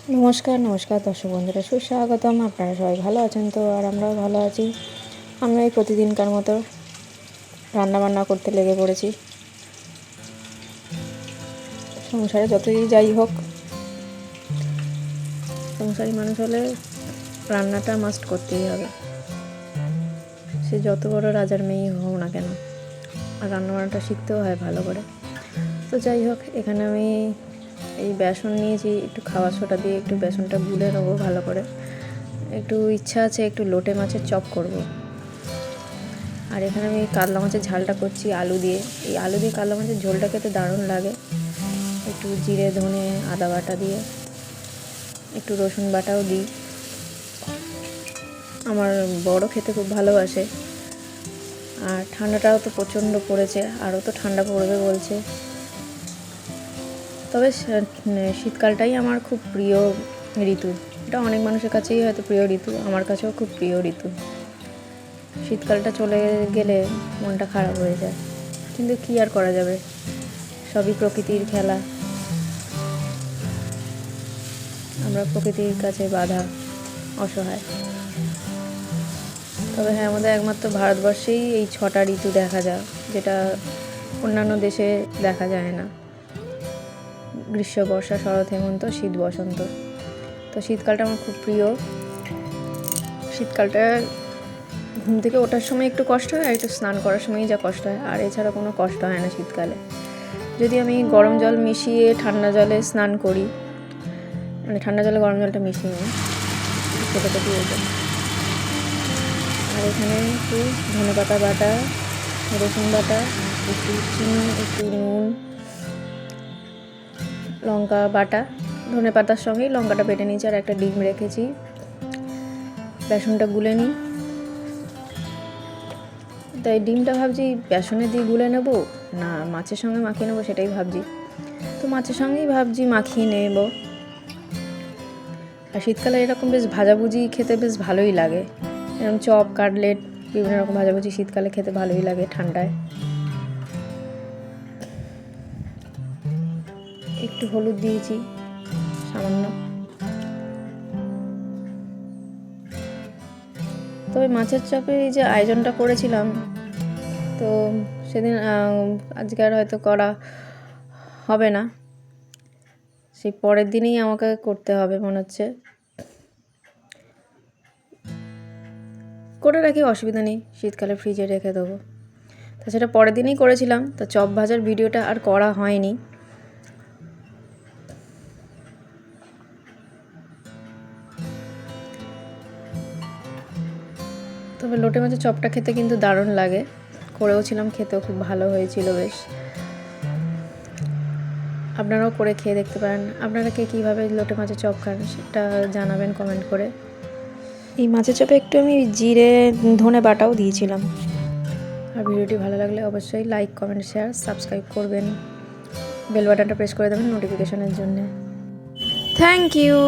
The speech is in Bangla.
নমস্কার নমস্কার দর্শক বন্ধুরা, সুস্বাগতম। আপনারা সবাই ভালো আছেন তো? আর আমরাও ভালো আছি। আমরা এই প্রতিদিনকার মতো রান্নাবান্না করতে লেগে পড়েছি। সংসারে যতই যাই হোক, সংসারী মানুষ হলে রান্নাটা মাস্ট করতেই হবে। সে যত বড় রাজার মেয়েই হোক না কেন, আর রান্নাবান্নাটা শিখতেও হয় ভালো করে। তো যাই হোক, এখানে আমি এই বেসন নিয়েছি, একটু খাওয়া সোডা দিয়ে একটু বেসনটা গুলে নেবো ভালো করে। একটু ইচ্ছা আছে একটু লোটে মাছের চপ করব। আর এখানে আমি কাতলা মাছের ঝালটা করছি আলু দিয়ে। এই আলু দিয়ে কাতলা মাছের ঝোলটা খেতে দারুণ লাগে। একটু জিরে ধনে আদা বাটা দিয়ে একটু রসুন বাটাও দিই। আমার বড় খেতে খুব ভালোবাসে। আর ঠান্ডাটাও তো প্রচণ্ড পড়েছে, আরও তো ঠান্ডা পড়বে বলছে। তবে শীতকালটাই আমার খুব প্রিয় ঋতু। এটা অনেক মানুষের কাছেই হয়তো প্রিয় ঋতু, আমার কাছেও খুব প্রিয় ঋতু। শীতকালটা চলে গেলে মনটা খারাপ হয়ে যায়, কিন্তু কী আর করা যাবে, সবই প্রকৃতির খেলা। আমরা প্রকৃতির কাছে বাঁধা, অসহায়। তবে হ্যাঁ, আমাদের একমাত্র ভারতবর্ষেই এই 6টা ঋতু দেখা যায়, যেটা অন্যান্য দেশে দেখা যায় না। গ্রীষ্ম, বর্ষা, শরৎ, হেমন্ত, শীত, বসন্ত। তো শীতকালটা আমার খুব প্রিয়। শীতকালটা ঘুম থেকে ওঠার সময় একটু কষ্ট হয়, আর একটু স্নান করার সময়ই যা কষ্ট হয়, আর এছাড়া কোনো কষ্ট হয় না শীতকালে। যদি আমি গরম জল মিশিয়ে ঠান্ডা জলে স্নান করি, মানে ঠান্ডা জলে গরম জলটা মিশিয়ে নিই, সেটাতে দিয়ে যায়। আর এখানে একটু ধনেপাতা বাটা, রসুন বাটা, একটু চিনি, একটু নুন, লঙ্কা বাটা, ধনেপাতার সঙ্গেই লঙ্কাটা বেটে নিয়েছি, আর একটা ডিম রেখেছি। বেসনটা গুলে নিই। তাই ডিমটা ভাবছি বেসনে দিয়ে গুলে নেব না মাছের সঙ্গে মাখিয়ে নেবো, সেটাই ভাবছি। তো মাছের সঙ্গেই ভাবছি মাখিয়ে নেব। আর শীতকালে এরকম বেশ ভাজাভুজি খেতে বেশ ভালোই লাগে। এরকম চপ, কাটলেট, বিভিন্ন রকম ভাজাভুজি শীতকালে খেতে ভালোই লাগে ঠান্ডায়। একটু হলুদ দিয়েছি সামান্য। তবে মাছের চপের এই যে আয়োজনটা করেছিলাম, তো সেদিন আজকে আর হয়তো করা হবে না, সেই পরের দিনেই আমাকে করতে হবে মনে হচ্ছে। করে রাখি, অসুবিধা নেই, শীতকালে ফ্রিজে রেখে দেবো। তাছাড়া পরের দিনেই করেছিলাম, তো চপ ভাজার ভিডিওটা আর করা হয়নি। তবে লোটে মাছের চপটা খেতে কিন্তু দারুণ লাগে, করেও ছিলাম, খেতেও খুব ভালো হয়েছিল বেশ। আপনারাও করে খেয়ে দেখতে পারেন। আপনারা কে কীভাবে লোটে মাছের চপ খান সেটা জানাবেন কমেন্ট করে। এই মাছের চপে একটু আমি জিরে ধনে বাটাও দিয়েছিলাম। আর ভিডিওটি ভালো লাগলে অবশ্যই লাইক, কমেন্ট, শেয়ার, সাবস্ক্রাইব করবেন। বেল বাটনটা প্রেস করে দেবেন নোটিফিকেশনের জন্য। Thank you.